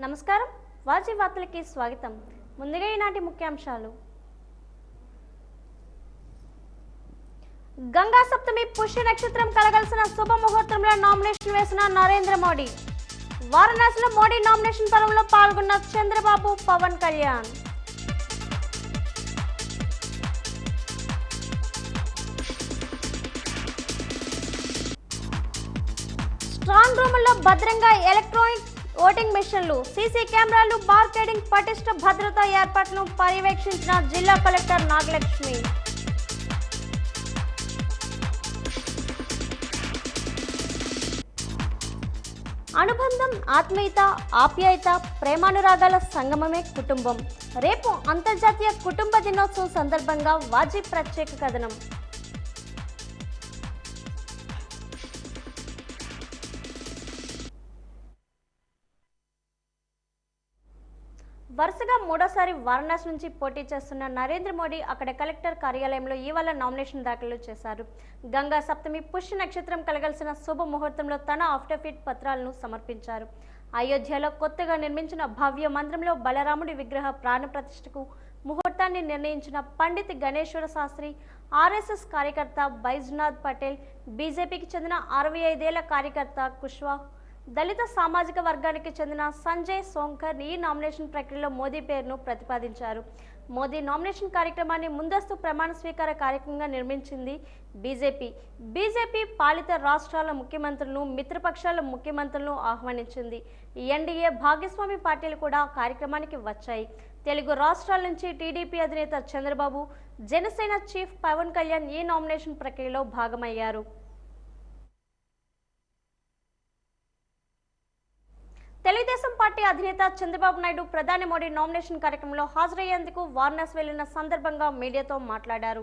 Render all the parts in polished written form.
నమస్కారం, వాజీ వార్తలకి స్వాగతం. ముందుగా ఈనాటి ముఖ్యాంశాలు. గంగా సప్తమి పుష్య నక్షత్రం కలగలిసిన శుభ ముహూర్తంలో నామినేషన్ వేసిన నరేంద్ర మోడీ. వారణాసిలో మోడీ నామినేషన్ పర్వంలో పాల్గొన్న చంద్రబాబు, పవన్ కళ్యాణ్. స్ట్రాంగ్ రూముల్లో భద్రంగా ఎలక్ట్రానిక్ ఓటింగ్ మిషన్లు, సీసీ కెమెరాలు, బార్కేడింగ్, పటిష్ట భద్రతా ఏర్పాట్లను పర్యవేక్షించిన జిల్లా కలెక్టర్ నాగలక్ష్మి. అనుబంధం, ఆత్మీయత, ఆప్యాయత, ప్రేమానురాగాల సంగమమే కుటుంబం. రేపు అంతర్జాతీయ కుటుంబ దినోత్సవం సందర్భంగా వాజీ ప్రత్యేక కథనం. వరుసగా మూడోసారి వారణాసి నుంచి పోటీ చేస్తున్న నరేంద్ర మోడీ అక్కడ కలెక్టర్ కార్యాలయంలో ఇవాళ నామినేషన్ దాఖలు చేశారు. గంగా సప్తమి పుష్య నక్షత్రం కలగలిసిన శుభ ముహూర్తంలో తన అఫిడవిట్ పత్రాలను సమర్పించారు. అయోధ్యలో కొత్తగా నిర్మించిన భవ్య మందిరంలో బలరాముడి విగ్రహ ప్రాణ ప్రతిష్ఠకు ముహూర్తాన్ని నిర్ణయించిన పండిత్ గణేశ్వర శాస్త్రి, ఆర్ఎస్ఎస్ కార్యకర్త బైజ్నాథ్ పటేల్, బీజేపీకి చెందిన 65 ఏళ్ల కార్యకర్త కుష్వా, దళిత సామాజిక వర్గానికి చెందిన సంజయ్ సోంకర్ ఈ నామినేషన్ ప్రక్రియలో మోదీ పేరును ప్రతిపాదించారు. మోదీ నామినేషన్ కార్యక్రమాన్ని ముందస్తు ప్రమాణ స్వీకార కార్యక్రమంగా నిర్మించింది బీజేపీ పాలిత రాష్ట్రాల ముఖ్యమంత్రులను, మిత్రపక్షాల ముఖ్యమంత్రులను ఆహ్వానించింది. ఎన్డీఏ భాగస్వామి పార్టీలు కూడా కార్యక్రమానికి వచ్చాయి. తెలుగు రాష్ట్రాల నుంచి టీడీపీ అధినేత చంద్రబాబు, జనసేన చీఫ్ పవన్ కళ్యాణ్ ఈ నామినేషన్ ప్రక్రియలో భాగమయ్యారు. తెలుగుదేశం పార్టీ అధినేత చంద్రబాబు నాయుడు ప్రధాని మోడీ నామినేషన్ కార్యక్రమంలో హాజరయ్యేందుకు వారణాసి వెళ్లిన సందర్భంగా మీడియాతో మాట్లాడారు.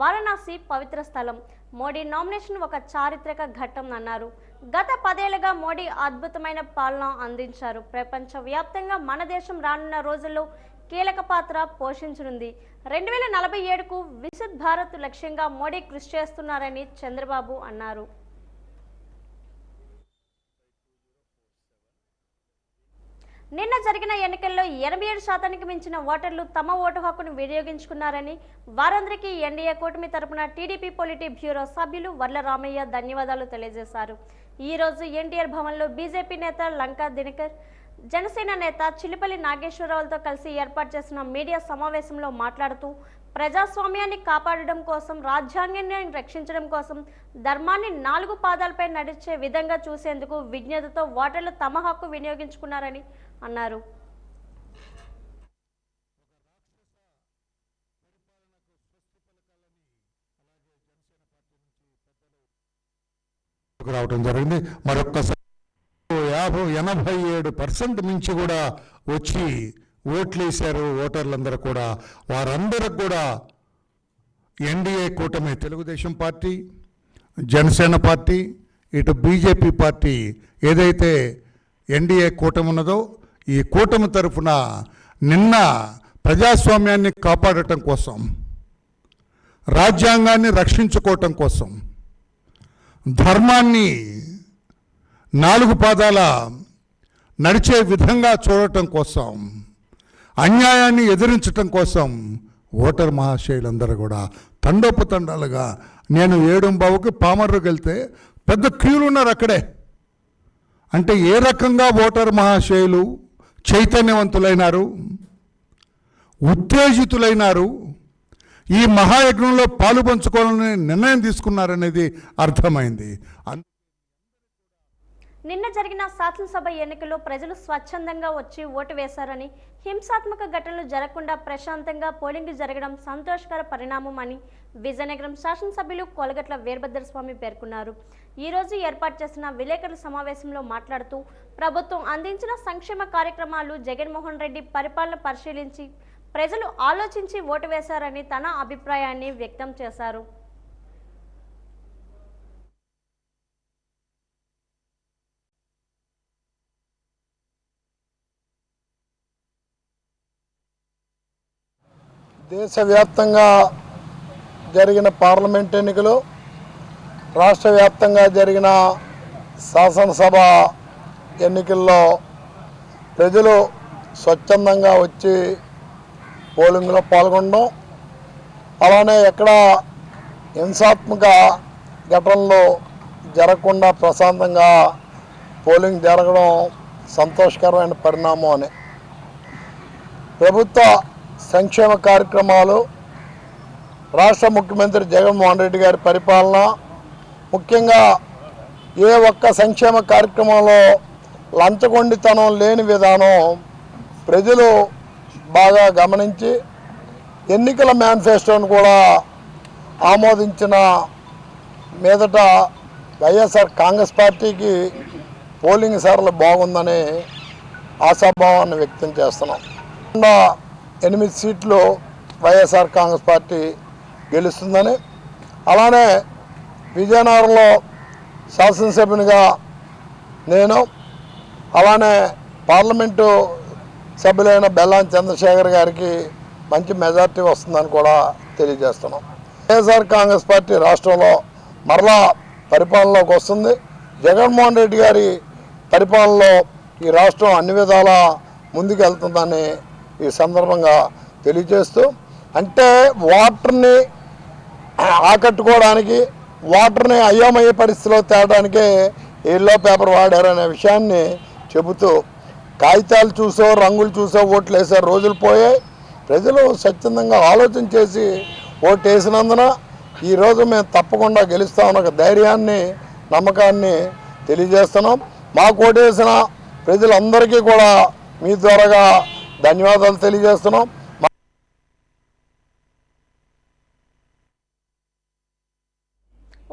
వారణాసి పవిత్ర స్థలం, మోడీ నామినేషన్ ఒక చారిత్రక ఘట్టం అన్నారు. గత 10 ఏళ్లుగా మోడీ అద్భుతమైన పాలన అందించారు. ప్రపంచ వ్యాప్తంగా మన దేశం రానున్న రోజుల్లో కీలక పాత్ర పోషించనుంది. 2047కు వికసిత్ భారత్ లక్ష్యంగా మోడీ కృషి చేస్తున్నారని చంద్రబాబు అన్నారు. నిన్న జరిగిన ఎన్నికల్లో 87% మించిన ఓటర్లు తమ ఓటు హక్కును వినియోగించుకున్నారని, వారందరికీ ఎన్డీఏ కూటమి తరపున టీడీపీ పొలిటీ బ్యూరో సభ్యులు వర్ల రామయ్య ధన్యవాదాలు తెలియజేశారు. ఈ రోజు ఎన్టీఆర్ భవన్లో బీజేపీ నేత లంకా దినకర్, జనసేన నేత చిలిపల్లి నాగేశ్వరరావులతో కలిసి ఏర్పాటు చేసిన మీడియా సమావేశంలో మాట్లాడుతూ, ప్రజాస్వామ్యాన్ని కాపాడడం కోసం, రాజ్యాంగాన్ని రక్షించడం కోసం, ధర్మాన్ని 4 పాదాలపై నడిచే విధంగా చూసేందుకు విజ్ఞతతో ఓటర్లు తమ హక్కు వినియోగించుకున్నారని అన్నారు. రావడం జరిగింది. మరొక్కసారి 87% మించి కూడా వచ్చి ఓట్లేశారు ఓటర్లందరూ కూడా. వారందరూ కూడా ఎన్డీఏ కూటమి, తెలుగుదేశం పార్టీ, జనసేన పార్టీ, ఇటు బీజేపీ పార్టీ ఏదైతే ఎన్డీఏ కూటమి ఉన్నదో ఈ కూటమి తరఫున నిన్న ప్రజాస్వామ్యాన్ని కాపాడటం కోసం, రాజ్యాంగాన్ని రక్షించుకోవటం కోసం, ధర్మాన్ని 4 పాదాల నడిచే విధంగా చూడటం కోసం, అన్యాయాన్ని ఎదిరించటం కోసం ఓటర్ మహాశయులందరూ కూడా తండోపతండాలుగా, నేను 7:15కి పామర్రుకి వెళ్తే పెద్ద క్యూలు ఉన్నారు అక్కడే. అంటే ఏ రకంగా ఓటర్ మహాశయులు చైతన్యవంతులైనారు, ఉత్తేజితులైనారు, ఈ మహాయజ్ఞంలో పాలు పంచుకోవాలని నిర్ణయం తీసుకున్నారనేది అర్థమైంది. నిన్న జరిగిన శాసనసభ ఎన్నికల్లో ప్రజలు స్వచ్ఛందంగా వచ్చి ఓటు వేశారని, హింసాత్మక ఘటనలు జరగకుండా ప్రశాంతంగా పోలింగ్ జరగడం సంతోషకర పరిణామం అని విజయనగరం శాసనసభ్యులు కొలగట్ల వీరభద్రస్వామి పేర్కొన్నారు. ఈ రోజు ఏర్పాటు చేసిన విలేకరుల సమావేశంలో మాట్లాడుతూ ప్రభుత్వం అందించిన సంక్షేమ కార్యక్రమాలు జగన్మోహన్ రెడ్డి పరిపాలన పరిశీలించి ప్రజలు ఆలోచించి ఓటు వేశారని తన అభిప్రాయాన్ని వ్యక్తం చేశారు. దేశవ్యాప్తంగా జరిగిన పార్లమెంట్ ఎన్నికలు, రాష్ట్ర వ్యాప్తంగా జరిగిన శాసనసభ ఎన్నికల్లో ప్రజలు స్వచ్ఛందంగా వచ్చి పోలింగ్లో పాల్గొనడం, అలానే ఎక్కడ హింసాత్మక ఘటనలు జరగకుండా ప్రశాంతంగా పోలింగ్ జరగడం సంతోషకరమైన పరిణామం అని ప్రభుత్వ సంక్షేమ కార్యక్రమాలు, రాష్ట్ర ముఖ్యమంత్రి జగన్మోహన్ రెడ్డి గారి పరిపాలన, ముఖ్యంగా ఏ ఒక్క సంక్షేమ కార్యక్రమంలో లంచగొండితనం లేని విధానం ప్రజలు బాగా గమనించి ఎన్నికల మేనిఫెస్టోను కూడా ఆమోదించిన మీదట వైఎస్ఆర్ కాంగ్రెస్ పార్టీకి పోలింగ్ సరళి బాగుందని ఆశాభావాన్ని వ్యక్తం చేస్తున్నాం. 8 సీట్లు వైఎస్ఆర్ కాంగ్రెస్ పార్టీ గెలుస్తుందని, అలానే విజయనగరంలో శాసనసభ్యునిగా నేను, అలానే పార్లమెంటు సభ్యులైన బెల్లాని చంద్రశేఖర్ గారికి మంచి మెజార్టీ వస్తుందని కూడా తెలియజేస్తున్నాం. వైఎస్ఆర్ కాంగ్రెస్ పార్టీ రాష్ట్రంలో మరలా పరిపాలనలోకి వస్తుంది. జగన్మోహన్ రెడ్డి గారి పరిపాలనలో ఈ రాష్ట్రం అన్ని విధాలా ముందుకు వెళ్తుందని ఈ సందర్భంగా తెలియజేస్తూ, అంటే ఓటర్ని ఆకట్టుకోవడానికి, ఓటర్ని అయోమయ పరిస్థితిలో తేవడానికే ఎల్లో పేపర్ వాడారనే విషయాన్ని చెబుతూ, కాగితాలు చూసో రంగులు చూసో ఓట్లు వేసే రోజులు పోయాయి. ప్రజలు స్వచ్ఛందంగా ఆలోచన చేసి ఓటు వేసినందున ఈరోజు మేము తప్పకుండా గెలుస్తామన్న ఒక ధైర్యాన్ని, నమ్మకాన్ని తెలియజేస్తున్నాం. మాకు ఓటు వేసిన ప్రజలందరికీ కూడా మీ ద్వారాగా ధన్యవాదాలు తెలియజేస్తున్నాం.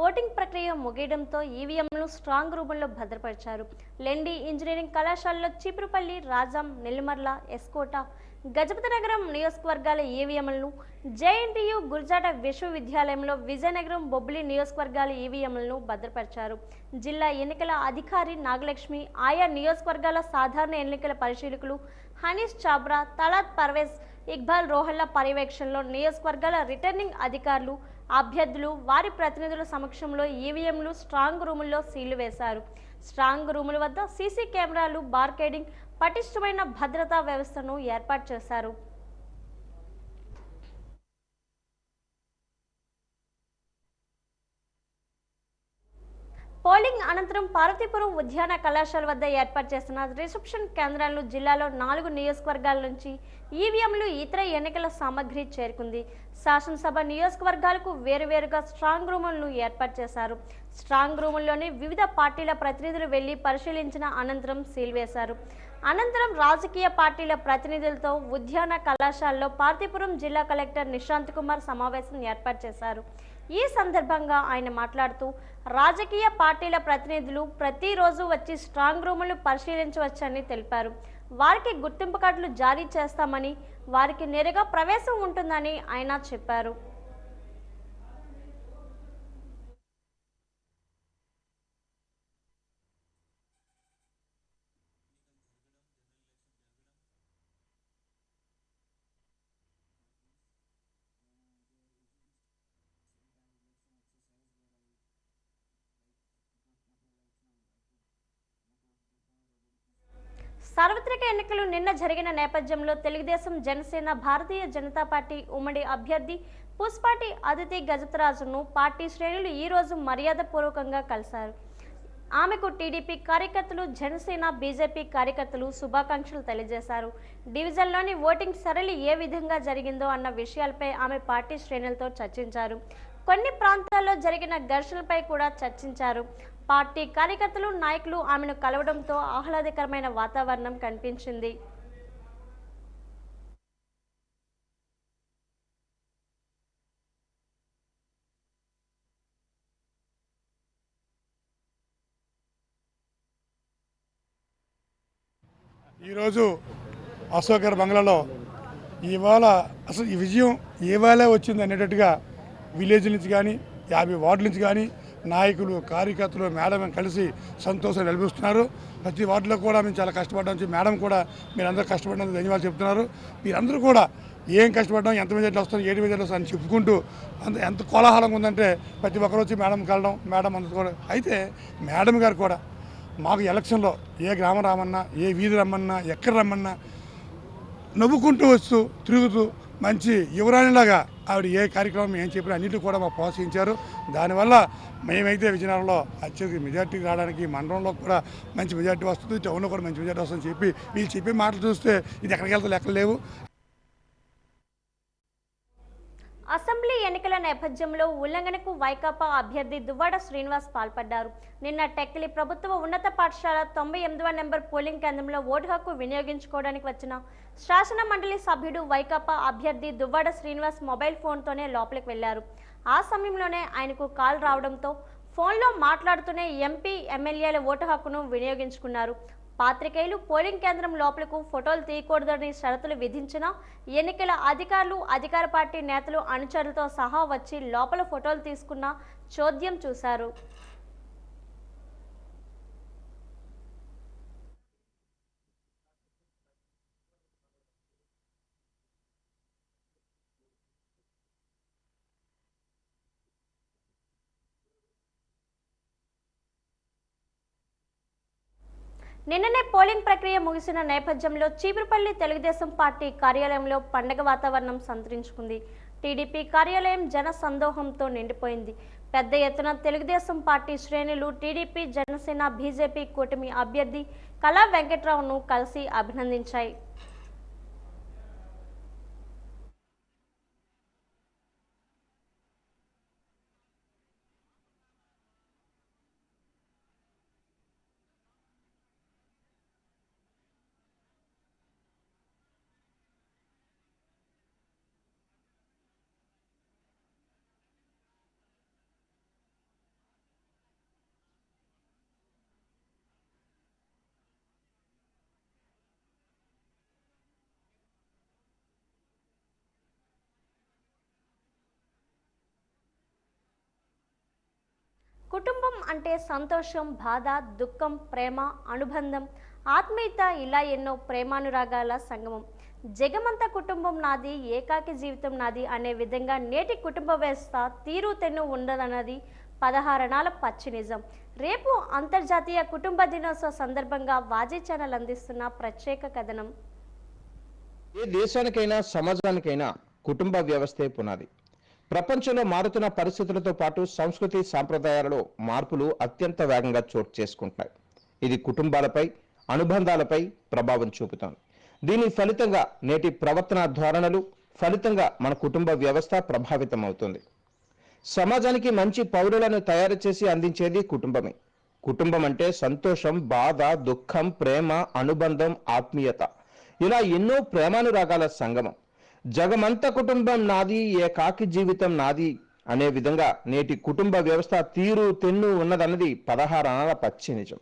ఓటింగ్ ప్రక్రియ ముగియడంతో ఈవీఎంలు స్ట్రాంగ్ రూముల్లో భద్రపరిచారు. లెండి ఇంజనీరింగ్ కళాశాలలో చీపురుపల్లి, రాజాం, నెల్లిమర్ల, ఎస్కోట, గజపతినగరం నియోజకవర్గాల ఈవీఎంలను, జేఎన్టీయూ గురజాడ విశ్వవిద్యాలయంలో విజయనగరం, బొబ్బిలి నియోజకవర్గాల ఈవీఎంలను భద్రపరిచారు. జిల్లా ఎన్నికల అధికారి నాగలక్ష్మి, ఆయా నియోజకవర్గాల సాధారణ ఎన్నికల పరిశీలకులు హనీష్ చాబ్రా, తలాత్ పర్వేజ్, ఇక్బాల్ రోహల్లా పర్యవేక్షణలో నియోజకవర్గాల రిటర్నింగ్ అధికారులు, అభ్యర్థులు, వారి ప్రతినిధుల సమక్షంలో ఈవీఎంలు స్ట్రాంగ్ రూముల్లో సీళ్లు వేశారు. స్ట్రాంగ్ రూముల వద్ద సీసీ కెమెరాలు, బార్కేడింగ్, పటిష్టమైన భద్రతా వ్యవస్థను ఏర్పాటు చేశారు. పోలింగ్ అనంతరం పార్వతీపురం ఉద్యాన కళాశాల వద్ద ఏర్పాటు చేసిన రిసెప్షన్ కేంద్రాలను జిల్లాలో 4 నియోజకవర్గాల నుంచి ఈవీఎంలు, ఇతర ఎన్నికల సామగ్రి చేరుకుంది. శాసనసభ నియోజకవర్గాలకు వేరువేరుగా స్ట్రాంగ్ రూములను ఏర్పాటు చేశారు. స్ట్రాంగ్ రూముల్లోని వివిధ పార్టీల ప్రతినిధులు వెళ్లి పరిశీలించిన అనంతరం సీల్ వేశారు. అనంతరం రాజకీయ పార్టీల ప్రతినిధులతో ఉద్యాన కళాశాలలో పార్వతీపురం జిల్లా కలెక్టర్ నిశాంత్ కుమార్ సమావేశం ఏర్పాటు చేశారు. ఈ సందర్భంగా ఆయన మాట్లాడుతూ, రాజకీయ పార్టీల ప్రతినిధులు ప్రతిరోజు వచ్చి స్ట్రాంగ్ రూములు పరిశీలించవచ్చని తెలిపారు. వారికి గుర్తింపు కార్డులు జారీ చేస్తామని, వారికి నేరుగా ప్రవేశం ఉంటుందని ఆయన చెప్పారు. సార్వత్రిక ఎన్నికలు నిన్న జరిగిన నేపథ్యంలో తెలుగుదేశం, జనసేన, భారతీయ జనతా పార్టీ ఉమ్మడి అభ్యర్థి పుష్పాటి అదితి గజపతిరాజును పార్టీ శ్రేణులు ఈ రోజు మర్యాదపూర్వకంగా కలిశారు. ఆమెకు టీడీపీ కార్యకర్తలు, జనసేన, బీజేపీ కార్యకర్తలు శుభాకాంక్షలు తెలియజేశారు. డివిజన్లోని ఓటింగ్ సరళి ఏ విధంగా జరిగిందో అన్న విషయాలపై ఆమె పార్టీ శ్రేణులతో చర్చించారు. కొన్ని ప్రాంతాల్లో జరిగిన ఘర్షణలపై కూడా చర్చించారు. పార్టీ కార్యకర్తలు నాయకులు ఆమెను కలవడంతో ఆహ్లాదకరమైన వాతావరణం కనిపించింది. ఈరోజు అశోకర్ బంగ్లాలో ఇవాళ అసలు ఈ విజయం ఇవాళ వచ్చింది అనేటట్టుగా విలేజ్ నుంచి కానీ 50 వార్డుల నుంచి కానీ నాయకులు కార్యకర్తలు మేడం కలిసి సంతోషం నిలబిస్తున్నారు. ప్రతి వార్డులో కూడా మేము చాలా కష్టపడ్డాం. మేడం కూడా మీరందరూ కష్టపడినందుకు ధన్యవాదాలు చెప్తున్నారు. మీరందరూ కూడా ఏం కష్టపడ్డాం, ఎంత మెజార్టీ వస్తాం, 7 మెజార్టీ వస్తాం అని చెప్పుకుంటూ ఎంత కోలాహలంగా ఉందంటే ప్రతి ఒక్కరు వచ్చి మేడం కలడం, మేడం అంత కూడా. అయితే మేడం గారు కూడా మాకు ఎలక్షన్లో ఏ గ్రామం రామన్నా, ఏ వీధి రమ్మన్నా, ఎక్కడ రమ్మన్నా నవ్వుకుంటూ వస్తూ తిరుగుతూ మంచి యువరాణిలాగా ఆవిడ ఏ కార్యక్రమం ఏం చెప్పినా అన్నింటినీ కూడా మాకు ప్రోత్సహించారు. దానివల్ల మేమైతే విజయనగరంలో అత్యధిక మెజార్టీ రావడానికి, మండలంలో కూడా మంచి మెజార్టీ వస్తుంది, టౌన్లో కూడా మంచి మెజార్టీ వస్తుందని చెప్పి వీళ్ళు చెప్పే మాటలు చూస్తే ఇది ఎక్కడికి వెళ్తే లెక్కలు లేవు. అసెంబ్లీ ఎన్నికల నేపథ్యంలో ఉల్లంఘనకు వైకాపా అభ్యర్థి దువ్వాడ శ్రీనివాస్ పాల్పడ్డారు. నిన్న టెక్కిలి ప్రభుత్వ ఉన్నత పాఠశాల 98వ నెంబర్ పోలింగ్ కేంద్రంలో ఓటు హక్కు వినియోగించుకోవడానికి వచ్చిన శాసన మండలి సభ్యుడు వైకాపా అభ్యర్థి దువ్వాడ శ్రీనివాస్ మొబైల్ ఫోన్తోనే లోపలికి వెళ్లారు. ఆ సమయంలోనే ఆయనకు కాల్ రావడంతో ఫోన్లో మాట్లాడుతూనే ఎంపీ ఎమ్మెల్యేల ఓటు హక్కును వినియోగించుకున్నారు. పాత్రికేయులు పోలింగ్ కేంద్రం లోపలకు ఫోటోలు తీయకూడదని షరతులు విధించినా ఎన్నికల అధికారులు, అధికార పార్టీ నేతలు, అనుచరులతో సహా వచ్చి లోపల ఫోటోలు తీసుకున్న చోద్యం చూశారు. నిన్ననే పోలింగ్ ప్రక్రియ ముగిసిన నేపథ్యంలో చీపురుపల్లి తెలుగుదేశం పార్టీ కార్యాలయంలో పండగ వాతావరణం సంతరించుకుంది. టీడీపీ కార్యాలయం జన సందోహంతో నిండిపోయింది. పెద్ద ఎత్తున తెలుగుదేశం పార్టీ శ్రేణులు టీడీపీ, జనసేన, బీజేపీ కూటమి అభ్యర్థి కళా వెంకట్రావును కలిసి అభినందించాయి. కుటుంబం అంటే సంతోషం, బాధ, దుఃఖం, ప్రేమ, అనుబంధం, ఆత్మీయత, ఇలా ఎన్నో ప్రేమానురాగాల సంగమం. జగమంత కుటుంబం నాది, ఏకాకి జీవితం నాది అనే విధంగా నేటి కుటుంబ వ్యవస్థ తీరు తెన్ను ఉండదన్నది 16 అణాల పచ్చి నిజం. రేపు అంతర్జాతీయ కుటుంబ దినోత్సవ సందర్భంగా వాజీ ఛానల్ అందిస్తున్న ప్రత్యేక కథనం. ఏ దేశానికైనా సమాజానికైనా కుటుంబ వ్యవస్థే పునాది. ప్రపంచంలో మారుతున్న పరిస్థితులతో పాటు సంస్కృతి సాంప్రదాయాలలో మార్పులు అత్యంత వేగంగా చోటు చేసుకుంటున్నాయి. ఇది కుటుంబాలపై, అనుబంధాలపై ప్రభావం చూపుతోంది. దీని ఫలితంగా నేటి ప్రవర్తన ధోరణులు ఫలితంగా మన కుటుంబ వ్యవస్థ ప్రభావితం అవుతుంది. సమాజానికి మంచి పౌరులను తయారు చేసి అందించేది కుటుంబమే. కుటుంబం అంటే సంతోషం, బాధ, దుఃఖం, ప్రేమ, అనుబంధం, ఆత్మీయత, ఇలా ఎన్నో ప్రేమానురాగాల సంగమం. జగమంత కుటుంబం నాది, ఏకాకి జీవితం నాది అనే విధంగా నేటి కుటుంబ వ్యవస్థ తీరు తెన్ను ఉన్నదన్నది 16 అణాల పచ్చి నిజం.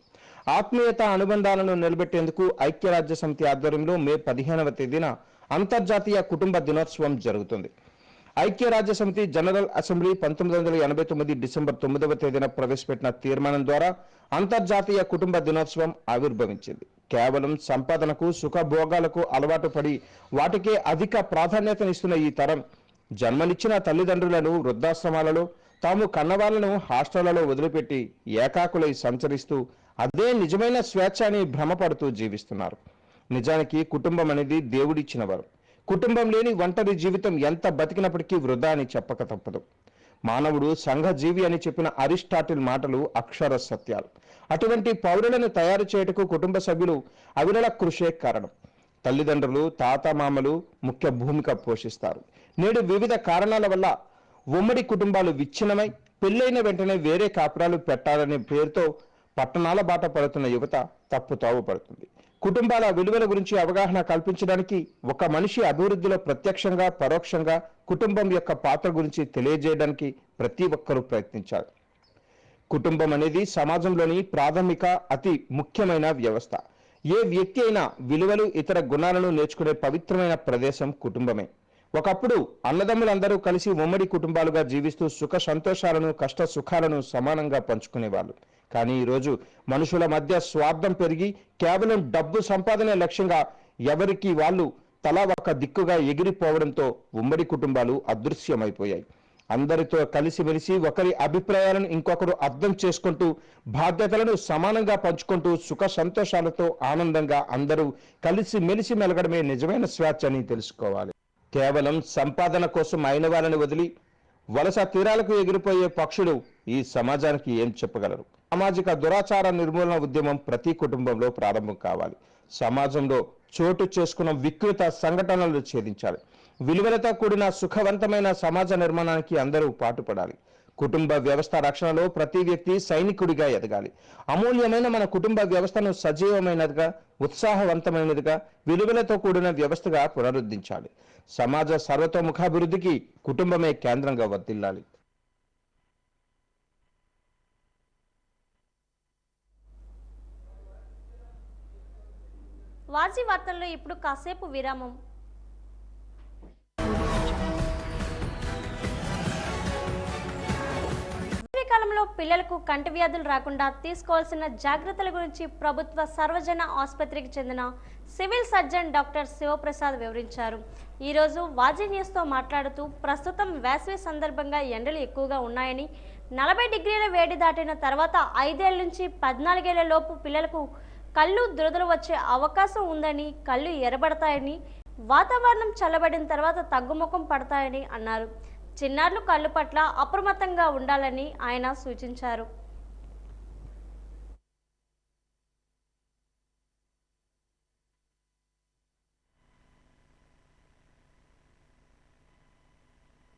ఆత్మీయత, అనుబంధాలను నిలబెట్టేందుకు ఐక్యరాజ్య సమితి ఆధ్వర్యంలో మే 15వ తేదీన అంతర్జాతీయ కుటుంబ దినోత్సవం జరుగుతుంది. ఐక్యరాజ్య సమితి జనరల్ అసెంబ్లీ 1989 డిసెంబర్ 9వ తేదీన ప్రవేశపెట్టిన తీర్మానం ద్వారా అంతర్జాతీయ కుటుంబ దినోత్సవం ఆవిర్భవించింది. కేవలం సంపాదనకు, సుఖభోగాలకు అలవాటు పడి వాటికే అధిక ప్రాధాన్యతనిస్తున్న ఈ తరం జన్మనిచ్చిన తల్లిదండ్రులను వృద్ధాశ్రమాలలో, తాము కన్నవాళ్లను హాస్టళ్లలో వదిలిపెట్టి ఏకాకులై సంచరిస్తూ అదే నిజమైన స్వేచ్ఛ అని భ్రమపడుతూ జీవిస్తున్నారు. నిజానికి కుటుంబం అనేది దేవుడిచ్చిన వరం. కుటుంబం లేని ఒంటరి జీవితం ఎంత బతికినప్పటికీ వృధా అని చెప్పక తప్పదు. మానవుడు సంఘజీవి అని చెప్పిన అరిస్టాటిల్ మాటలు అక్షర సత్యాలు. అటువంటి పౌరులను తయారు చేయుటకు కుటుంబ సభ్యులు అవిరళ కృషే కారణం. తల్లిదండ్రులు, తాతమామలు ముఖ్య భూమిక పోషిస్తారు. నేడు వివిధ కారణాల వల్ల ఉమ్మడి కుటుంబాలు విచ్ఛిన్నమై పెళ్ళైన వెంటనే వేరే కాపురాలు పెట్టాలనే పేరుతో పట్టణాల బాట పడుతున్న యువత తప్పుతావు పడుతుంది. కుటుంబాల విలువల గురించి అవగాహన కల్పించడానికి, ఒక మనిషి అభివృద్ధిలో ప్రత్యక్షంగా పరోక్షంగా కుటుంబం యొక్క పాత్ర గురించి తెలియజేయడానికి ప్రతి ఒక్కరూ ప్రయత్నించాలి. కుటుంబం అనేది సమాజంలోని ప్రాథమిక అతి ముఖ్యమైన వ్యవస్థ. ఏ వ్యక్తి అయినా విలువలు ఇతర గుణాలను నేర్చుకునే పవిత్రమైన ప్రదేశం కుటుంబమే. ఒకప్పుడు అన్నదమ్ములందరూ కలిసి ఉమ్మడి కుటుంబాలుగా జీవిస్తూ సుఖ సంతోషాలను కష్ట సుఖాలను సమానంగా పంచుకునేవాళ్ళు. కానీ ఈరోజు మనుషుల మధ్య స్వార్థం పెరిగి కేవలం డబ్బు సంపాదనే లక్ష్యంగా ఎవరికి వాళ్ళు తలా ఒక దిక్కుగా ఎగిరిపోవడంతో ఉమ్మడి కుటుంబాలు అదృశ్యమైపోయాయి. అందరితో కలిసిమెలిసి ఒకరి అభిప్రాయాలను ఇంకొకరు అర్థం చేసుకుంటూ బాధ్యతలను సమానంగా పంచుకుంటూ సుఖ సంతోషాలతో ఆనందంగా అందరూ కలిసి మెలిసి మెలగడమే నిజమైన స్వేచ్ఛ అని తెలుసుకోవాలి. కేవలం సంపాదన కోసం అయిన వాళ్ళని వదిలి వలస తీరాలకు ఎగిరిపోయే పక్షులు ఈ సమాజానికి ఏం చెప్పగలరు? సామాజిక దురాచార నిర్మూలన ఉద్యమం ప్రతి కుటుంబంలో ప్రారంభం కావాలి. సమాజంలో చోటు చేసుకున్న వికృత సంఘటనలు ఛేదించాలి. విలువలతో కూడిన సుఖవంతమైన సమాజ నిర్మాణానికి అందరూ పాటుపడాలి. కుటుంబ వ్యవస్థ రక్షణలో ప్రతి వ్యక్తి సైనికుడిగా ఎదగాలి. అమూల్యమైన మన కుటుంబ వ్యవస్థను సజీవమైనదిగా, ఉత్సాహవంతమైనదిగా, విలువలతో కూడిన వ్యవస్థగా పునరుద్ధరించాలి. సమాజ సర్వతోముఖాభివృద్ధికి కుటుంబమే కేంద్రంగా వర్ధిల్లాలి. వాజీ వార్తల్లో ఇప్పుడు కాసేపు విరామం. కాలంలో పిల్లలకు కంటి వ్యాధులు రాకుండా తీసుకోవాల్సిన జాగ్రత్తల గురించి ప్రభుత్వ సర్వజన ఆసుపత్రికి చెందిన సివిల్ సర్జన్ డాక్టర్ శివప్రసాద్ వివరించారు. ఈరోజు వాజీ న్యూస్తో మాట్లాడుతూ ప్రస్తుతం వేసవి సందర్భంగా ఎండలు ఎక్కువగా ఉన్నాయని, 40 డిగ్రీల వేడి దాటిన తర్వాత 5 ఏళ్ల నుంచి 14 ఏళ్ల లోపు పిల్లలకు కళ్ళు దురదలు వచ్చే అవకాశం ఉందని, కళ్ళు ఎర్రబడతాయని, వాతావరణం చల్లబడిన తర్వాత తగ్గుముఖం పడతాయని అన్నారు. చిన్నారులు కళ్ళు పట్ల అప్రమత్తంగా ఉండాలని ఆయన సూచించారు.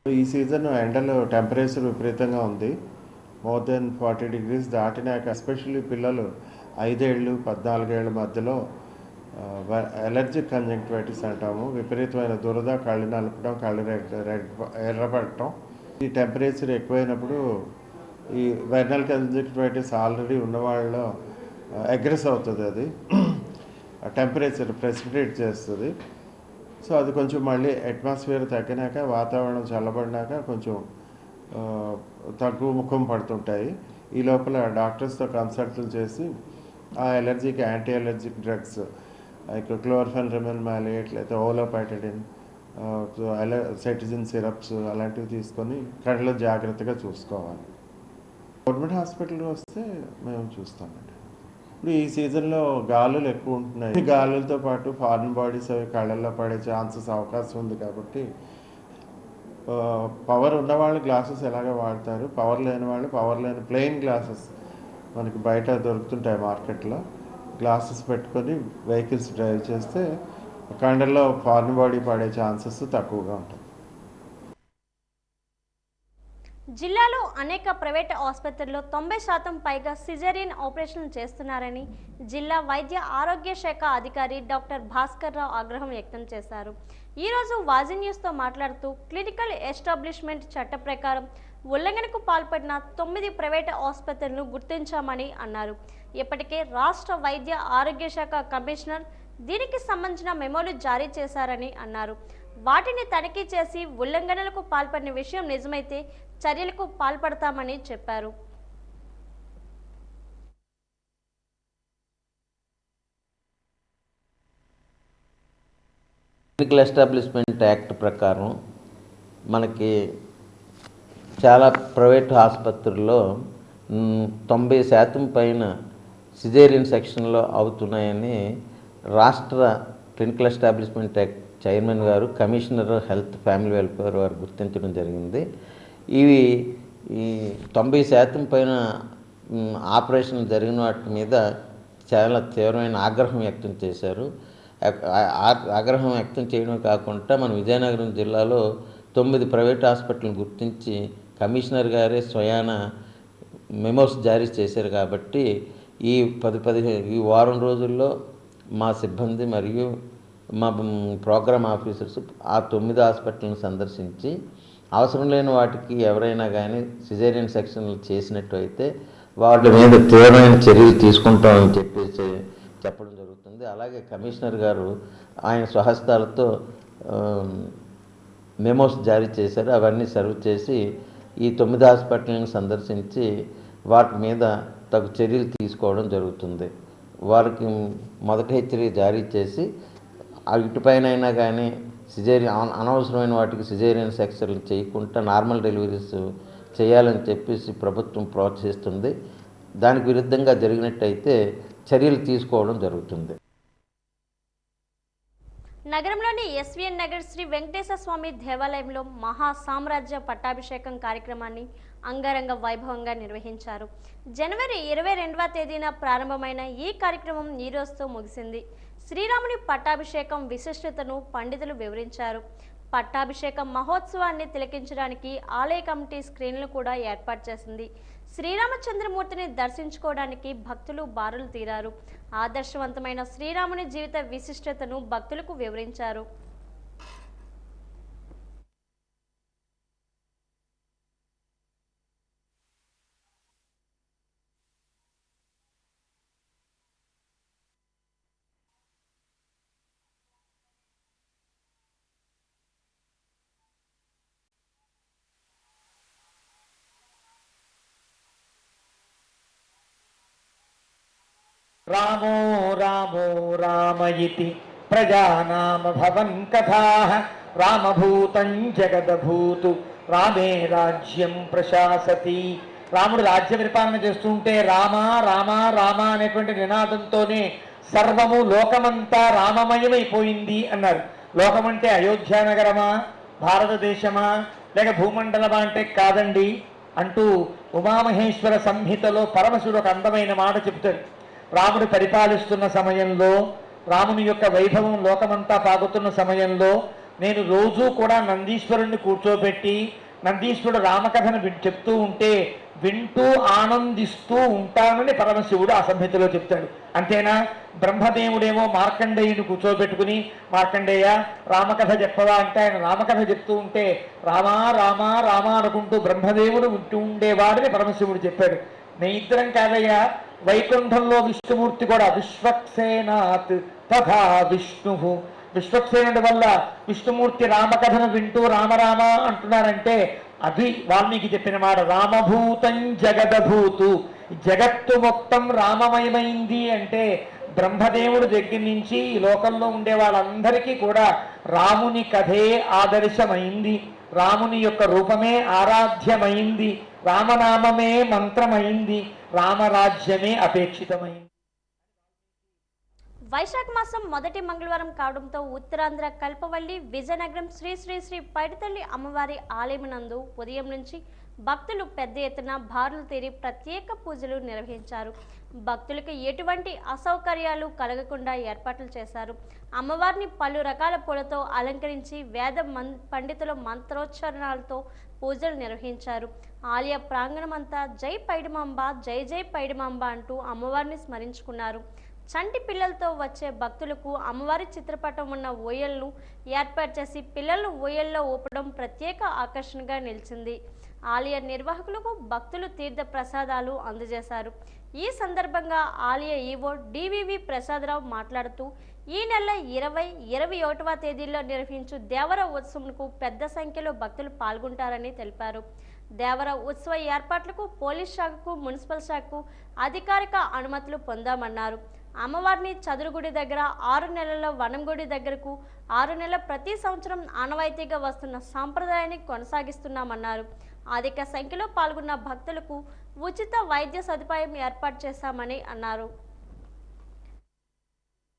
ఈ సీజన్ ఎండలో టెంపరేచర్ విపరీతంగా ఉంది. మోర్ దెన్ 40 డిగ్రీస్ దాటినాక ఎస్పెషల్లీ పిల్లలు 5 ఏళ్ళు 14 ఏళ్ళ మధ్యలో ఎలర్జిక్ కంజంక్టివైటిస్ అంటాము. విపరీతమైన దురద, కళ్ళు నలపడం, కళ్ళు ఎర్రబడటం. ఈ టెంపరేచర్ ఎక్కువైనప్పుడు ఈ వైరల్ కంజంక్టివైటిస్ ఆల్రెడీ ఉన్నవాళ్ళలో అగ్రెస్ అవుతుంది. అది టెంపరేచర్ ప్రెసిపిటేట్ చేస్తుంది. సో అది కొంచెం మళ్ళీ అట్మాస్ఫియర్ తగ్గినాక, వాతావరణం చల్లబడినాక కొంచెం తగ్గుముఖం పడుతుంటాయి. ఈ లోపల డాక్టర్స్తో కన్సల్ట్ చేసి ఆ ఎలర్జీకి anti allergic drugs like chlorpheniramine maleate, లేకపోతే ఓలోపైటడిన్, సెటిజిన్ సిరప్స్ అలాంటివి తీసుకొని కళ్ళలో జాగ్రత్తగా చూసుకోవాలి. గవర్నమెంట్ హాస్పిటల్కి వస్తే మేము చూస్తామండి. ఇప్పుడు ఈ సీజన్లో గాలులు ఎక్కువ ఉంటున్నాయి. గాలులతో పాటు ఫారిన్ బాడీస్ అవి కళ్ళల్లో పడే ఛాన్సెస్ అవకాశం ఉంది. కాబట్టి పవర్ ఉన్నవాళ్ళు గ్లాసెస్ ఎలాగ వాడతారు, పవర్ లేని వాళ్ళు పవర్ లేని ప్లెయిన్ గ్లాసెస్ మనకి బయట దొరుకుతుంటాయి మార్కెట్లో. గ్లాసెస్ పెట్టుకొని వెహికల్స్ డ్రైవ్ చేస్తే కండల్లో ఫారిన్ బాడీ పడే ఛాన్సెస్ తక్కువగా ఉంటాయి. జిల్లాలో అనేక ప్రైవేట్ ఆసుపత్రుల్లో 90% పైగా సిజేరియన్ ఆపరేషన్లు చేస్తున్నారని జిల్లా వైద్య ఆరోగ్య శాఖ అధికారి డాక్టర్ భాస్కర్ రావు ఆగ్రహం వ్యక్తం చేశారు. ఈరోజు వాజీ న్యూస్తో మాట్లాడుతూ క్లినికల్ ఎస్టాబ్లిష్మెంట్ చట్ట ప్రకారం ఉల్లంఘనకు పాల్పడిన 9 ప్రైవేట్ ఆసుపత్రులను గుర్తించామని అన్నారు. ఇప్పటికే రాష్ట్ర వైద్య ఆరోగ్య శాఖ కమిషనర్ దీనికి సంబంధించిన మెమోలు జారీ చేశారని అన్నారు. వాటిని తనిఖీ చేసి ఉల్లంఘనలకు పాల్పడిన విషయం నిజమైతే చర్యలకు పాల్పడతామని చెప్పారు. క్లినికల్ ఎస్టాబ్లిష్మెంట్ యాక్ట్ ప్రకారం మనకి చాలా ప్రైవేట్ ఆసుపత్రుల్లో 90% పైన సిజేరియన్ సెక్షన్లో అవుతున్నాయని రాష్ట్ర క్లినికల్ ఎస్టాబ్లిష్మెంట్ యాక్ట్ చైర్మన్ గారు, కమిషనర్ హెల్త్ ఫ్యామిలీ వెల్ఫేర్ వారు గుర్తించడం జరిగింది. ఇవి ఈ 90% పైన ఆపరేషన్లు జరిగిన వాటి మీద చాలా తీవ్రమైన ఆగ్రహం వ్యక్తం చేశారు. ఆగ్రహం వ్యక్తం చేయడమే కాకుండా మన విజయనగరం జిల్లాలో 9 ప్రైవేట్ హాస్పిటల్ని గుర్తించి కమిషనర్ గారే స్వయాన మెమోస్ జారీ చేశారు. కాబట్టి ఈ 15 ఈ వారం రోజుల్లో మా సిబ్బంది మరియు మా ప్రోగ్రామ్ ఆఫీసర్స్ ఆ 9 హాస్పిటల్ని సందర్శించి అవసరం లేని వాటికి ఎవరైనా కానీ సిజేరియన్ సెక్షన్లు చేసినట్టు అయితే వాటి మీద తీవ్రమైన చర్యలు తీసుకుంటామని చెప్పేసి చెప్పడం జరుగుతుంది. అలాగే కమిషనర్ గారు ఆయన స్వహస్తాలతో మెమోస్ జారీ చేశారు. అవన్నీ సర్వ్ చేసి ఈ 9 హాస్పిటల్ని సందర్శించి వాటి మీద తగు చర్యలు తీసుకోవడం జరుగుతుంది. వారికి మొదటి హెచ్చరిక జారీ చేసి ఇటుపైనైనా కానీ అనవసరమైన వాటికి సిజేరియన్ సెక్షన్లు చేయకుండా నార్మల్ డెలివరీస్ చేయాలని చెప్పేసి ప్రభుత్వం ప్రోత్సహిస్తుంది. దానికి విరుద్ధంగా జరిగినట్టయితే చర్యలు తీసుకోవడం జరుగుతుంది. నగరంలోని ఎస్వీఎన్ నగర్ శ్రీ వెంకటేశ్వర స్వామి దేవాలయంలో మహా సామ్రాజ్య పట్టాభిషేకం కార్యక్రమాన్ని అంగరంగ వైభవంగా నిర్వహించారు. జనవరి 22వ తేదీన ప్రారంభమైన ఈ కార్యక్రమం ఈ రోజుతో ముగిసింది. శ్రీరాముని పట్టాభిషేకం విశిష్టతను పండితులు వివరించారు. పట్టాభిషేకం మహోత్సవాన్ని తిలకించడానికి ఆలయ కమిటీ స్క్రీన్లు కూడా ఏర్పాటు చేసింది. శ్రీరామచంద్రమూర్తిని దర్శించుకోవడానికి భక్తులు బారులు తీరారు. ఆదర్శవంతమైన శ్రీరాముని జీవిత విశిష్టతను భక్తులకు వివరించారు. రామో రామో రామయితి ప్రజానామ భవన్ కథాః రామభూతం జగదభూతు రామే రాజ్యం ప్రశాసతి. రాముడు రాజ్య పరిపాలన చేస్తుంటే రామ రామ రామ అనేటువంటి నినాదంతోనే సర్వము లోకమంతా రామమయమైపోయింది అన్నారు. లోకమంటే అయోధ్యానగరమా, భారతదేశమా, లేక భూమండలమా అంటే కాదండి అంటూ ఉమామహేశ్వర సంహితలో పరమశివుడు ఒక అందమైన మాట చెప్తాడు. రాముడు పరిపాలిస్తున్న సమయంలో, రాముని యొక్క వైభవం లోకమంతా పాగుతున్న సమయంలో నేను రోజూ కూడా నందీశ్వరుణ్ణి కూర్చోబెట్టి నందీశ్వరుడు రామకథను చెప్తూ ఉంటే వింటూ ఆనందిస్తూ ఉంటానని పరమశివుడు ఆ సంహితలో చెప్తాడు. అంతేనా? బ్రహ్మదేవుడేమో మార్కండేయుని కూర్చోబెట్టుకుని మార్కండేయ రామకథ చెప్పవా అంటే ఆయన రామకథ చెప్తూ ఉంటే రామా రామా రామా అనుకుంటూ బ్రహ్మదేవుడు వింటూ ఉండేవాడని పరమశివుడు చెప్పాడు. నే ఇద్దరం కాదయ్యా, వైకుంఠంలో విష్ణుమూర్తి కూడా విశ్వక్సేనాత్ తథా విష్ణు, విశ్వక్సేనుడి వల్ల విష్ణుమూర్తి రామకథను వింటూ రామరామ అంటున్నారంటే అది వాల్మీకి చెప్పిన మాట. రామభూతం జగదభూతు, జగత్తు మొత్తం రామమయమైంది అంటే బ్రహ్మదేవుడి దగ్గర నుంచి ఈ లోకంలో ఉండే వాళ్ళందరికీ కూడా రాముని కథే ఆదర్శమైంది, రాముని యొక్క రూపమే ఆరాధ్యమైంది, రామనామమే మంత్రమైంది, రామరాజ్యమే అపేక్షితమైంది. వైశాఖ మాసం మొదటి మంగళవారం కావడంతో ఉత్తరాంధ్ర కల్పవల్లి విజయనగరం శ్రీ శ్రీ శ్రీ పైడితల్లి అమ్మవారి ఆలయమునందు ఉదయం నుంచి భక్తులు పెద్ద ఎత్తున బారులు తీరి ప్రత్యేక పూజలు నిర్వహించారు. భక్తులకు ఎటువంటి అసౌకర్యాలు కలగకుండా ఏర్పాట్లు చేశారు. అమ్మవారిని పలు రకాల పూలతో అలంకరించి వేద పండితుల మంత్రోచ్చరణాలతో పూజలు నిర్వహించారు. ఆలయ ప్రాంగణమంతా జై పైడిమాంబ జై జై పైడిమాంబ అంటూ అమ్మవారిని స్మరించుకున్నారు. చంటి పిల్లలతో వచ్చే భక్తులకు అమ్మవారి చిత్రపటం ఉన్న ఊయలను ఏర్పాటు చేసి పిల్లలు ఊయల్లో ఊపడం ప్రత్యేక ఆకర్షణగా నిలిచింది. ఆలయ నిర్వాహకులకు భక్తులు తీర్థ ప్రసాదాలు అందజేశారు. ఈ సందర్భంగా ఆలయ ఈవో డివివి ప్రసాదరావు మాట్లాడుతూ ఈ నెల 20-21వ తేదీల్లో నిర్వహించు దేవర ఉత్సవంకు పెద్ద సంఖ్యలో భక్తులు పాల్గొంటారని తెలిపారు. దేవర ఉత్సవ ఏర్పాట్లకు పోలీస్ శాఖకు మున్సిపల్ శాఖకు అధికారిక అనుమతులు పొందామన్నారు. అమ్మవారిని చదురుగుడి దగ్గర 6 నెలల్లో వనంగుడి దగ్గరకు 6 నెలల ప్రతి సంవత్సరం ఆనవాయితీగా వస్తున్న సాంప్రదాయాన్ని కొనసాగిస్తున్నామన్నారు. అధిక సంఖ్యలో పాల్గొన్న భక్తులకు ఉచిత వైద్య సదుపాయం ఏర్పాటు చేశామని అన్నారు.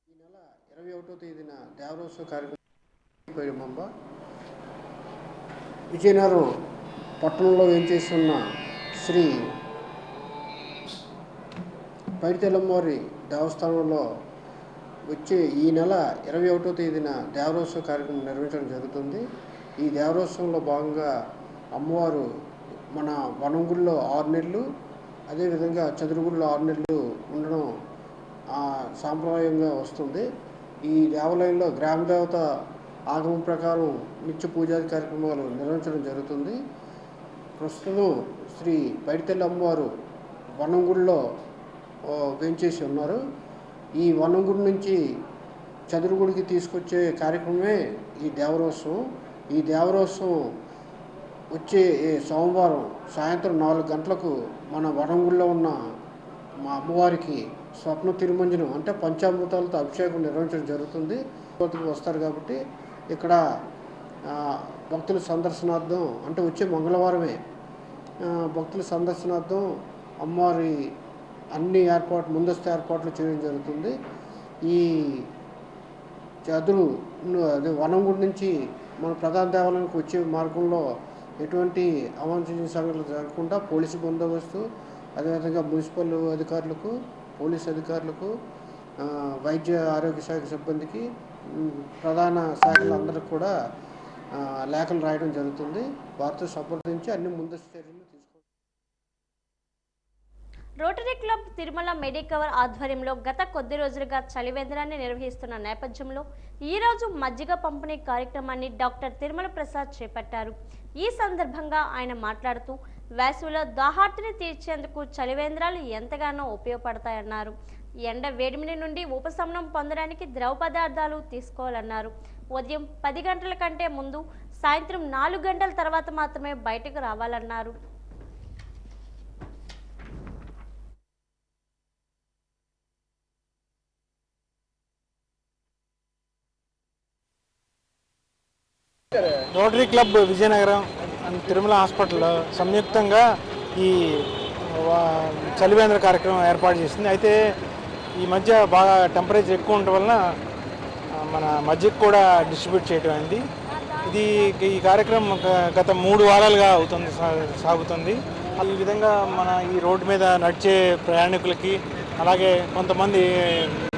ఈ నెల 21వ తేదీన దేవరోత్సవ కార్యక్రమం విజయనగరం పట్టణంలో వేంచేస్తున్న శ్రీ పైడితల్లమ్మవారి దేవస్థానంలో వచ్చే ఈ నెల 21వ తేదీన దేవరోత్సవ కార్యక్రమం నిర్వహించడం జరుగుతుంది. ఈ దేవరోత్సవంలో భాగంగా అమ్మవారు మన వనంగుల్లో 6 నెలలు, అదేవిధంగా చదురుగుల్లో 6 నెలలు ఉండడం సాంప్రదాయంగా వస్తుంది. ఈ దేవాలయంలో గ్రామ దేవత ఆగమం ప్రకారం నిత్య పూజాది కార్యక్రమాలు నిర్వహించడం జరుగుతుంది. ప్రస్తుతం శ్రీ పైడితల్లి అమ్మవారు వనంగుడిలో వేంచేసి ఉన్నారు. ఈ వనంగుడి నుంచి చదురుగుడికి తీసుకొచ్చే కార్యక్రమమే ఈ దేవరోత్సవం. ఈ దేవరోత్సవం వచ్చే సోమవారం సాయంత్రం 4 గంటలకు మన వనంగుడిలో ఉన్న మా అమ్మవారికి స్వప్న తిరుమంజనం అంటే పంచామృతాలతో అభిషేకం నిర్వహించడం జరుగుతుంది. వస్తారు కాబట్టి ఇక్కడ భక్తుల సందర్శనార్థం అంటే వచ్చే మంగళవారమే భక్తుల సందర్శనార్థం అమ్మవారి అన్ని ముందస్తు ఏర్పాట్లు చేయడం జరుగుతుంది. ఈ అదే వనంగుడి నుంచి మన ప్రధాన దేవాలయానికి వచ్చే మార్గంలో ఎటువంటి అవాంఛనీయ సంఘటనలు జరగకుండా పోలీసు బందోబస్తు, అదేవిధంగా మున్సిపల్ అధికారులకు, పోలీసు అధికారులకు, వైద్య ఆరోగ్య శాఖ సిబ్బందికి, ప్రధాన శాఖలందరికీ కూడా లేఖలు రాయడం జరుగుతుంది. వారితో సంప్రదించి అన్ని ముందస్తు చర్యలు రోటరీ క్లబ్ తిరుమల మెడికవర్ ఆధ్వర్యంలో గత కొద్ది రోజులుగా చలివేంద్రాన్ని నిర్వహిస్తున్న నేపథ్యంలో ఈరోజు మజ్జిగ పంపిణీ కార్యక్రమాన్ని డాక్టర్ తిరుమల ప్రసాద్ చేపట్టారు. ఈ సందర్భంగా ఆయన మాట్లాడుతూ వేసవిలో దాహార్తిని తీర్చేందుకు చలివేంద్రాలు ఎంతగానో ఉపయోగపడతాయన్నారు. ఎండ వేడిమిని నుండి ఉపశమనం పొందడానికి ద్రవ పదార్థాలు తీసుకోవాలన్నారు. ఉదయం 10 గంటల కంటే ముందు, సాయంత్రం 4 గంటల తర్వాత మాత్రమే బయటకు రావాలన్నారు. Rotary Club Vizianagaram and Tirumala హాస్పిటల్లో సంయుక్తంగా ఈ చలివేంద్ర కార్యక్రమం ఏర్పాటు చేసింది. అయితే ఈ మధ్య బాగా టెంపరేచర్ ఎక్కువ ఉండటం వలన మన మజ్జిగ కూడా డిస్ట్రిబ్యూట్ చేయడం అయింది. ఈ కార్యక్రమం గత 3 వారాలుగా సాగుతుంది. ఈ విధంగా మన ఈ రోడ్డు మీద నడిచే ప్రయాణికులకి, అలాగే కొంతమంది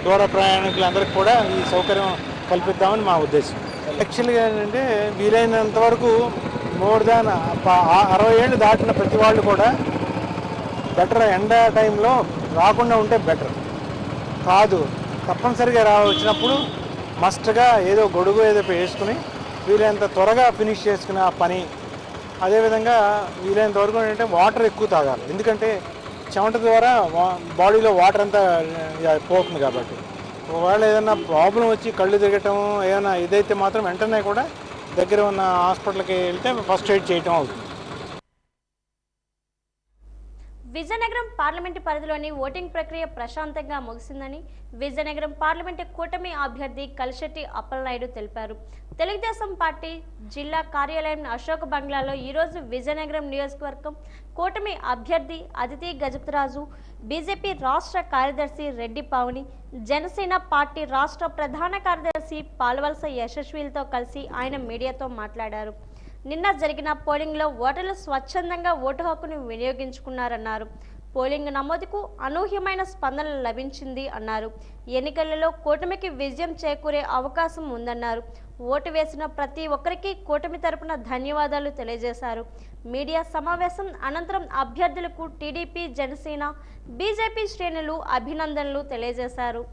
దూర ప్రయాణికులందరికీ కూడా ఈ సౌకర్యం కల్పిద్దామని మా ఉద్దేశం. యాక్చువల్గా ఏంటంటే వీలైనంత వరకు మోర్ దాన్ 60 ఏళ్ళు దాటిన ప్రతి వాళ్ళు కూడా బెటర్ ఎండ టైంలో రాకుండా ఉంటే బెటర్ కాదు. తప్పనిసరిగా వచ్చినప్పుడు మస్ట్గా ఏదో గొడుగు ఏదో వేసుకుని వీలైనంత త్వరగా ఫినిష్ చేసుకునే ఆ పని. అదేవిధంగా వీలైనంత వరకు ఏంటంటే వాటర్ ఎక్కువ తాగాలి. ఎందుకంటే చెమట ద్వారా బాడీలో వాటర్ అంతా పోతుంది కాబట్టి. ఒకవేళ ఏదైనా ప్రాబ్లం వచ్చి కళ్ళు తిరగటం ఏదైనా ఇదైతే మాత్రం వెంటనే కూడా దగ్గర ఉన్న హాస్పిటల్కి వెళ్తే ఫస్ట్ ఎయిడ్ చేయటం అవుతుంది. విజయనగరం పార్లమెంటు పరిధిలోని ఓటింగ్ ప్రక్రియ ప్రశాంతంగా ముగిసిందని విజయనగరం పార్లమెంటు కూటమి అభ్యర్థి కలిశెట్టి అప్పలనాయుడు తెలిపారు. తెలుగుదేశం పార్టీ జిల్లా కార్యాలయం అశోక్ బంగ్లాలో ఈరోజు విజయనగరం నియోజకవర్గం కూటమి అభ్యర్థి అదితి గజపతిరాజు, బీజేపీ రాష్ట్ర కార్యదర్శి రెడ్డి పావని, జనసేన పార్టీ రాష్ట్ర ప్రధాన కార్యదర్శి పాల్వలస యశస్విలతో కలిసి ఆయన మీడియాతో మాట్లాడారు. నిన్న జరిగిన పోలింగ్లో ఓటర్లు స్వచ్ఛందంగా ఓటు హక్కును వినియోగించుకున్నారన్నారు. పోలింగ్ నమోదుకు అనూహ్యమైన స్పందన లభించింది అన్నారు. ఎన్నికలలో కూటమికి విజయం చేకూరే అవకాశం ఉందన్నారు. ఓటు వేసిన ప్రతి ఒక్కరికి కూటమి తరపున ధన్యవాదాలు తెలియజేశారు. మీడియా సమావేశం అనంతరం అభ్యర్థులకు టీడీపీ, జనసేన, బీజేపీ శ్రేణులు అభినందనలు తెలియజేశారు.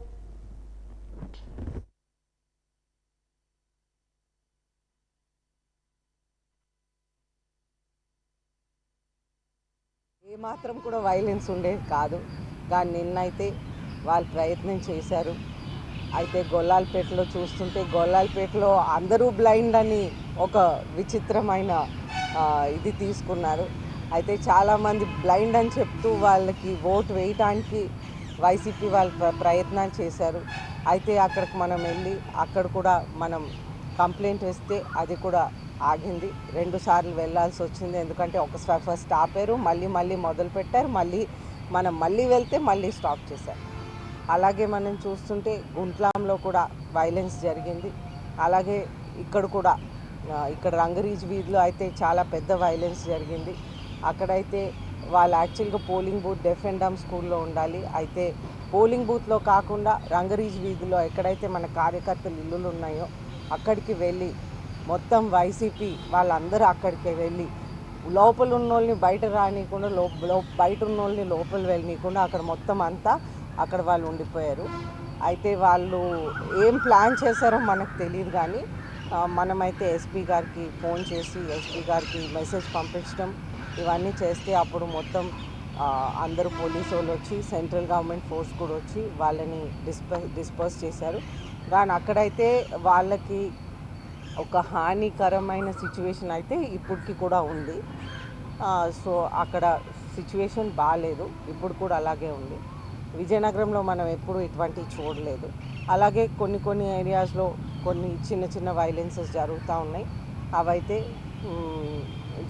ఏమాత్రం కూడా వైలెన్స్ ఉండేది కాదు, కానీ నిన్నైతే వాళ్ళు ప్రయత్నం చేశారు. అయితే గొల్లాలపేటలో చూస్తుంటే గొల్లాలపేటలో అందరూ బ్లైండ్ అని ఒక విచిత్రమైన ఇది తీసుకున్నారు. అయితే చాలామంది బ్లైండ్ అని చెప్తూ వాళ్ళకి ఓటు వేయటానికి వైసీపీ వాళ్ళు ప్రయత్నాలు చేశారు. అయితే అక్కడికి మనం వెళ్ళి అక్కడ కూడా మనం కంప్లైంట్ వేస్తే అది కూడా ఆగింది. 2 సార్లు వెళ్ళాల్సి వచ్చింది. ఎందుకంటే ఫస్ట్ ఆపారు, మళ్ళీ మొదలు పెట్టారు, మనం వెళ్తే మళ్ళీ స్టాప్ చేశారు. అలాగే మనం చూస్తుంటే గుంట్లాంలో కూడా వైలెన్స్ జరిగింది. అలాగే ఇక్కడ రంగరీజ్ వీధిలో అయితే చాలా పెద్ద వైలెన్స్ జరిగింది. అక్కడైతే వాళ్ళు యాక్చువల్గా polling booth deaf and dumb స్కూల్లో ఉండాలి. అయితే పోలింగ్ బూత్లో కాకుండా రంగరీజ్ వీధిలో ఎక్కడైతే మన కార్యకర్తలు ఇల్లులు ఉన్నాయో అక్కడికి వెళ్ళి మొత్తం వైసీపీ వాళ్ళందరూ అక్కడికి వెళ్ళి లోపల ఉన్న వాళ్ళని బయట రానియకుండా బయట ఉన్న వాళ్ళని లోపల వెళ్ళనీయకుండా అక్కడ మొత్తం అంతా అక్కడ వాళ్ళు ఉండిపోయారు. అయితే వాళ్ళు ఏం ప్లాన్ చేశారో మనకు తెలియదు, కానీ మనమైతే ఎస్పీ గారికి ఫోన్ చేసి ఎస్పీ గారికి మెసేజ్ పంపించడం ఇవన్నీ చేస్తే అప్పుడు మొత్తం అందరూ పోలీసు వాళ్ళు వచ్చి సెంట్రల్ గవర్నమెంట్ ఫోర్స్ కూడా వచ్చి వాళ్ళని డిస్పర్స్ చేశారు. కానీ అక్కడైతే వాళ్ళకి ఒక హానికరమైన సిచ్యువేషన్ అయితే ఇప్పటికి కూడా ఉంది. సో అక్కడ సిచ్యువేషన్ బాగాలేదు, ఇప్పుడు కూడా అలాగే ఉంది. విజయనగరంలో మనం ఎప్పుడు ఇటువంటివి చూడలేదు. అలాగే కొన్ని ఏరియాస్లో కొన్ని చిన్న వైలెన్సెస్ జరుగుతూ ఉన్నాయి, అవైతే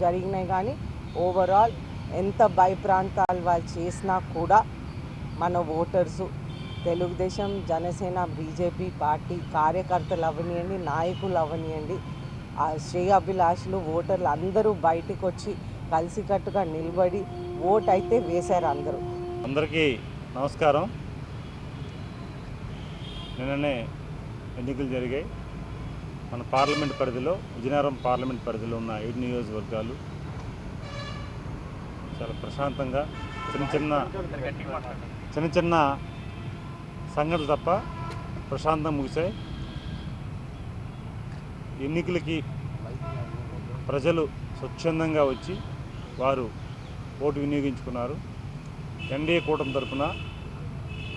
జరిగినాయి. కానీ ఓవరాల్ ఎంత భయప్రాంతాలు వాళ్ళు చేసినా కూడా మన voters Telugu Desam, Janasena, BJP party కార్యకర్తలు అవనియండి, నాయకులు అవనియండి, శ్రేయాభిలాషులు ఓటర్లు అందరూ బయటకు వచ్చి కలిసికట్టుగా నిలబడి ఓటు అయితే వేశారు అందరూ. అందరికీ నమస్కారం. నిన్ననే ఎన్నికలు జరిగాయి. మన పార్లమెంట్ పరిధిలో, విజయనగరం పార్లమెంట్ పరిధిలో ఉన్న 7 నియోజకవర్గాలు చాలా ప్రశాంతంగా చిన్న సంఘటనలు తప్ప ప్రశాంతంగా ముగిశాయి. ఎన్నికలకి ప్రజలు స్వచ్ఛందంగా వచ్చి వారు ఓటు వినియోగించుకున్నారు. ఎన్డీఏ కూటమి తరఫున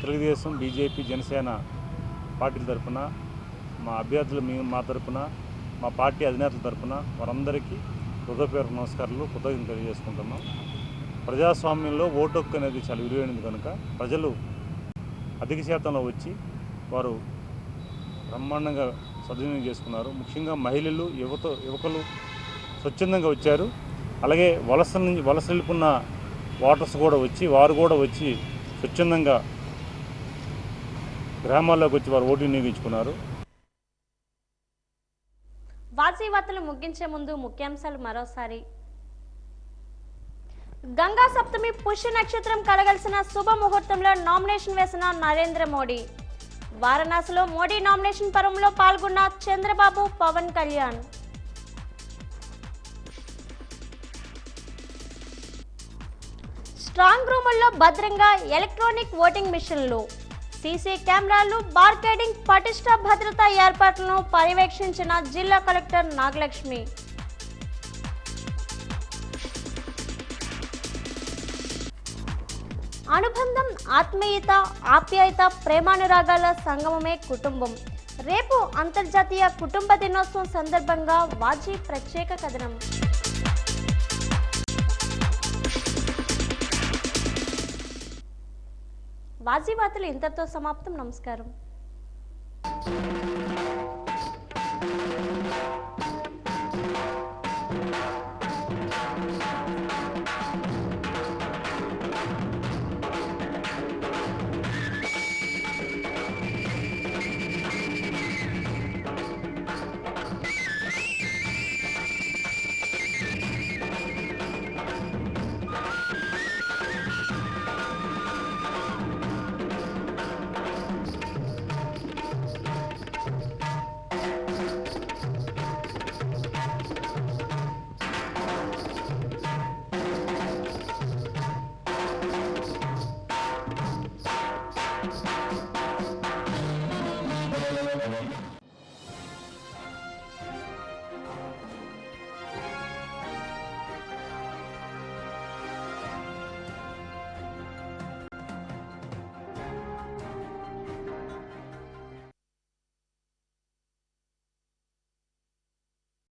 తెలుగుదేశం, బీజేపీ, జనసేన పార్టీల తరఫున, మా అభ్యర్థులు మా తరఫున, మా పార్టీ అధినేతల తరఫున వారందరికీ హృదయపూర్వక నమస్కారాలు, కృతజ్ఞతలు తెలియజేసుకుంటున్నాం. ప్రజాస్వామ్యంలో ఓటు హక్కు అనేది చాలా విలువైనది కనుక ప్రజలు అధిక శాతంలో వచ్చి వారు బ్రహ్మాండంగా సద్వినియోగం చేసుకున్నారు. ముఖ్యంగా మహిళలు, యువకులు స్వచ్ఛందంగా వచ్చారు. అలాగే వలస వెళ్ళిపోయిన ఓటర్స్ కూడా వచ్చి వారు కూడా వచ్చి స్వచ్ఛందంగా గ్రామాల్లోకి వచ్చి వారు ఓటు వినియోగించుకున్నారు. వాజీ వార్తలు ముగించే ముందు ముఖ్యాంశాలు మరోసారి. గంగా సప్తమి పుష్య నక్షత్రం కలగలిసిన శుభ ముహూర్తంలో నామినేషన్ వేసిన నరేంద్ర మోడీ. వారణాసిలో మోడీ నామినేషన్ పర్వంలో పాల్గొన్న చంద్రబాబు, పవన్ కళ్యాణ్. స్ట్రాంగ్ రూముల్లో భద్రంగా ఎలక్ట్రానిక్ ఓటింగ్ మిషన్లు, సీసీ కెమెరాలు, బార్కేడింగ్, పటిష్ట భద్రతా ఏర్పాట్లను పర్యవేక్షించిన జిల్లా కలెక్టర్ నాగలక్ష్మి. అనుబంధం, ఆత్మీయత, ఆప్యాయత, ప్రేమానురాగాల సంగమమే కుటుంబం. రేపు అంతర్జాతీయ కుటుంబ దినోత్సవం సందర్భంగా వాజీ ప్రత్యేక కథనం. వాజీ వార్తలు ఇంతటితో సమాప్తం. నమస్కారం.